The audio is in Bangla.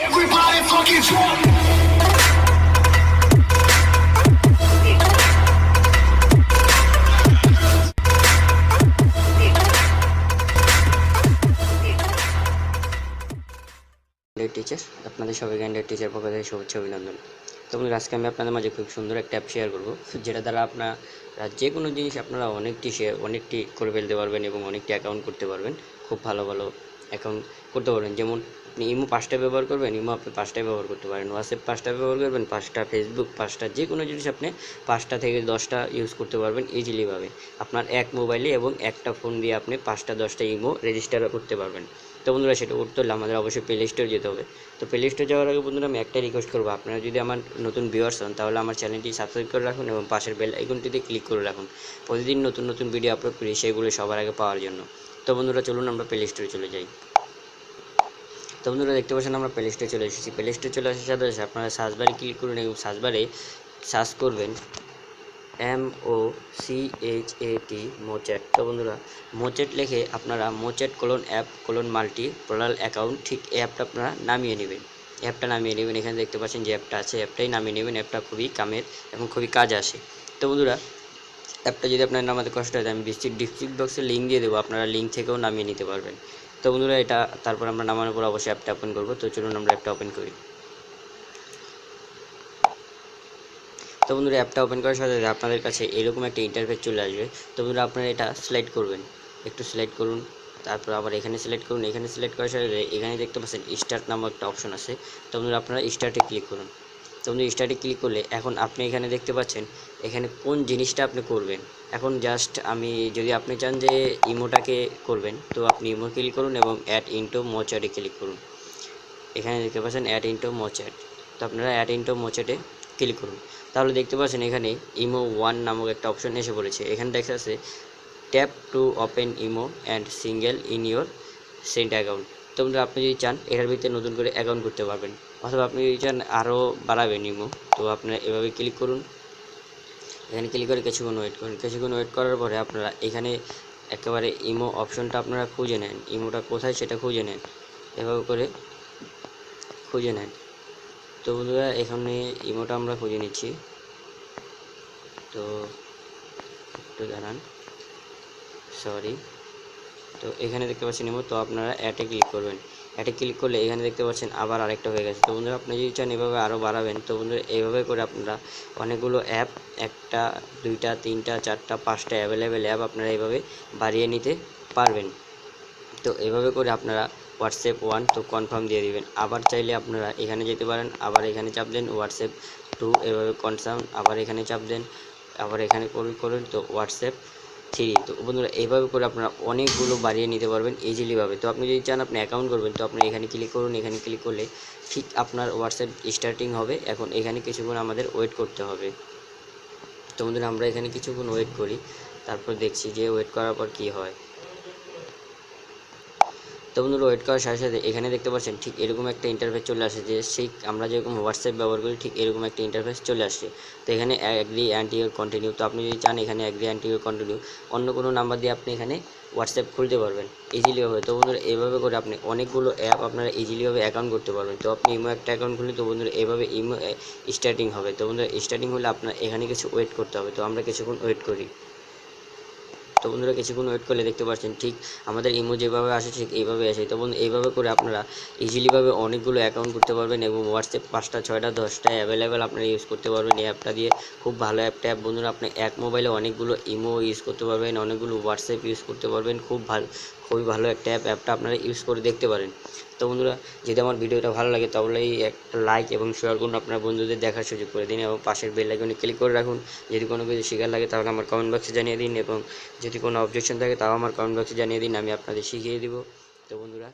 Everybody fucking drunk. টিচার আপনাদের সবাইকে অ্যান্ড্রয়েড টিচার পক্ষ থেকে শুভেচ্ছা অভিনন্দন। তো বন্ধুরা, আজকে আমি আপনাদের মাঝে খুব সুন্দর একটা অ্যাপ শেয়ার করব, যেটা দ্বারা আপনারা যে কোনো জিনিস আপনারা অনেকটি করে ফেলতে পারবেন এবং অনেকটি অ্যাকাউন্ট করতে পারবেন। খুব ভালো অ্যাকাউন্ট করতে পারবেন। যেমন আপনি ইমো 5টা ব্যবহার করবেন, ইমো আপনি 5টায় ব্যবহার করতে পারেন। হোয়াটসঅ্যাপ 5টা ব্যবহার করবেন, 5টা ফেসবুক 5টা, যে কোনো জিনিস আপনি 5টা থেকে 10টা ইউজ করতে পারবেন ইজিলিভাবে। আপনার এক মোবাইলে এবং একটা ফোন দিয়ে আপনি 5টা 10টা ইমো রেজিস্টার করতে পারবেন। তো বন্ধুরা, সেটা করতে হলে আমাদের অবশ্যই প্লে স্টোর যেতে হবে। তো প্লে স্টোর যাওয়ার আগে বন্ধুরা আমি একটা রিকোয়েস্ট করবো, আপনারা যদি আমার নতুন ভিউয়ার্স হন তাহলে আমার চ্যানেলটি সাবস্ক্রাইব করে রাখুন এবং পাশের বেল আইকনটিতে ক্লিক করে রাখুন, প্রতিদিন নতুন নতুন ভিডিও আপলোড করি সেগুলো সবার আগে পাওয়ার জন্য। তো বন্ধুরা, চলুন আমরা প্লে স্টোরে চলে যাই। তো বন্ধুরা, দেখতে পাচ্ছেন আমরা প্লে স্টোরে চলে এসেছি। প্লে স্টোরে চলে আসার সাথে সাথে আপনারা সার্চ বারে ক্লিক করুন এবং সার্চ বারে সার্চ করবেন MOCHAT মোচ্যাট। তো বন্ধুরা, মোচ্যাট লিখে আপনারা মোচ্যাট অ্যাপ মাল্টি প্লাল অ্যাকাউন্ট, ঠিক এই অ্যাপটা আপনারা নামিয়ে নেবেন। এখানে দেখতে পাচ্ছেন যে অ্যাপটা আছে, অ্যাপটাই নামিয়ে নেবেন। অ্যাপটা খুবই কামের এবং খুবই কাজ আসে। তো বন্ধুরা, অ্যাপটা যদি আপনার নামাতে কষ্ট হয় আমি ডিসক্রিপশন বক্সে লিঙ্ক দিয়ে দেবো, আপনারা লিঙ্ক থেকেও নামিয়ে নিতে পারবেন। তো বন্ধুরা, এটা তারপর আমরা নামানোর পর অবশ্যই অ্যাপটা ওপেন করবো। তো চলুন আমরা অ্যাপটা ওপেন করি। তো বন্ধুরা, অ্যাপটা ওপেন করার সাথে সাথে আপনাদের কাছে এরকম একটা ইন্টারফেস চলে আসবে। তো বন্ধুরা, আপনারা এটা সিলেক্ট করবেন, একটু সিলেক্ট করুন, তারপর আবার এখানে সিলেক্ট করুন। এখানে সিলেক্ট করার সাথে সাথে এখানে দেখতে পাচ্ছেন স্টার্ট নামক একটা অপশন আছে। তো বন্ধুরা, আপনারা স্টার্টে ক্লিক করুন। তো বন্ধুরা, স্টার্টে ক্লিক করলে এখন আপনি এখানে দেখতে পাচ্ছেন এখানে কোন জিনিসটা আপনি করবেন। এখন জাস্ট যদি আপনি চান যে ইমোটাকে করবেন, তো আপনি ইমো ক্লিক করুন এবং অ্যাড ইনটু মোচ্যাটে ক্লিক করুন। এখানে দেখতে পাচ্ছেন অ্যাড ইনটু মোচ্যাট। তো আপনারা অ্যাড ইনটু মোচ্যাটে ক্লিক করুন। তাহলে দেখতে পাচ্ছেন এখানে ইমো 1 নামক একটা অপশন এসে পড়েছে। এখানে দেখা যাচ্ছে tap to open imo and single in your sent account. তো বন্ধুরা, আপনি যদি চান এটার ভিতরে নতুন করে অ্যাকাউন্ট করতে পারবেন, অথবা আপনি যদি চান আরও বাড়াবেন ইমো, তো আপনারা এভাবে ক্লিক করুন। এখানে ক্লিক করে কিছুক্ষণ ওয়েট করুন। কিছুক্ষণ ওয়েট করার পরে আপনারা এখানে একেবারে ইমো অপশনটা আপনারা খুঁজে নেন, ইমোটা কোথায় সেটা খুঁজে নেন, এভাবে করে খুঁজে নেন। তো বন্ধুরা, এখানে ইমোটা আমরা খুঁজে নিচ্ছি। তো একটু দাঁড়ান, সরি। তো এখানে দেখতে পাচ্ছেন ইমো। তো আপনারা অ্যাডে ক্লিক করবেন। অ্যাডে ক্লিক করলে এখানে দেখতে পাচ্ছেন আবার আরেকটা হয়ে গেছে। তো বন্ধুরা, আপনি যদি চান এভাবে আরও বাড়াবেন, তো বন্ধুরা এইভাবে করে আপনারা অনেকগুলো অ্যাপ, 1টা 2টা 3টা 4টা 5টা অ্যাভেলেবেল অ্যাপ আপনারা এইভাবে বাড়িয়ে নিতে পারবেন। তো এভাবে করে আপনারা হোয়াটসঅ্যাপ 1 তো কনফার্ম দিয়ে দিবেন। আবার চাইলে আপনারা এখানে যেতে পারেন, আবার এখানে চাপ দেন হোয়াটসঅ্যাপ 2, এভাবে কনফার্ম, আবার এখানে চাপ দেন, আবার এখানে করুন তো হোয়াটসঅ্যাপ 3। তো বন্ধুরা, এইভাবে করে আপনারা অনেকগুলো বাড়িয়ে নিতে পারবেন ইজিলিভাবে। তো আপনি যদি চান আপনি অ্যাকাউন্ট করবেন, তো আপনি এখানে ক্লিক করুন। এখানে ক্লিক করলে ঠিক আপনার হোয়াটসঅ্যাপ স্টার্টিং হবে। এখন এখানে কিছুক্ষণ আমাদের ওয়েট করতে হবে। তো বন্ধুরা, আমরা এখানে কিছুক্ষণ ওয়েট করি, তারপর দেখছি যে ওয়েট করার পর কী হয়। তো বন্ধুরা, ওয়েট করার সাথে সাথে এখানে দেখতে পাচ্ছেন ঠিক এরকম একটা ইন্টারফেস চলে আসে, যে সেই আমরা যেরকম হোয়াটসঅ্যাপ ব্যবহার করি ঠিক এরকম একটা ইন্টারফেস চলে আসছে। তো এখানে অ্যাগ্রি অ্যান্ড ইউর কন্টিনিউ। তো আপনি যদি চান এখানে অ্যাগ্রি অ্যান্ড ইউর কন্টিনিউ, অন্য কোনো নাম্বার দিয়ে আপনি এখানে হোয়াটসঅ্যাপ খুলতে পারবেন ইজিলিভাবে। তো বন্ধুরা, এইভাবে করে আপনি অনেকগুলো অ্যাপ আপনারা ইজিলিভাবে অ্যাকাউন্ট করতে পারবেন। তো আপনি ইমো একটা অ্যাকাউন্ট খুললে, তো বন্ধুরা এইভাবে ইমো স্টার্টিং হবে। তো বন্ধুরা, স্টার্টিং হলে আপনার এখানে কিছু ওয়েট করতে হবে। তো আমরা কিছুক্ষণ ওয়েট করি। তো বন্ধুরা, কিছুক্ষণ ওয়েট করলে দেখতে পাচ্ছেন ঠিক আমাদের ইমো যেভাবে আসে ঠিক এইভাবে আসে। তো বন্ধু, এইভাবে করে আপনারা ইজিলিভাবে অনেকগুলো অ্যাকাউন্ট করতে পারবেন এবং হোয়াটসঅ্যাপ 5টা 6টা 10টা অ্যাভেলেবেল আপনারা ইউজ করতে পারবেন এই অ্যাপটা দিয়ে। খুব ভালো অ্যাপটা। বন্ধুরা, আপনি এক মোবাইলে অনেকগুলো ইমো ইউজ করতে পারবেন, অনেকগুলো হোয়াটসঅ্যাপ ইউজ করতে পারবেন। খুবই ভালো একটা অ্যাপটা আপনারা ইউজ করে দেখতে পারেন। তো বন্ধুরা, যদি আমার ভিডিওটা ভালো লাগে তাহলে একটা লাইক এবং শেয়ার করুন, আপনার বন্ধুদের দেখার সুযোগ করে দিন এবং পাশের বেল আইকনে ক্লিক করে রাখুন। যদি কোনো কিছু শেখার লাগে তাহলে আমার কমেন্ট বক্সে জানিয়ে দিন এবং যদি কোনো অবজেকশন থাকে তাও আমার কমেন্ট বক্সে জানিয়ে দিন, আমি আপনাদের শিখিয়ে দিব। তো বন্ধুরা,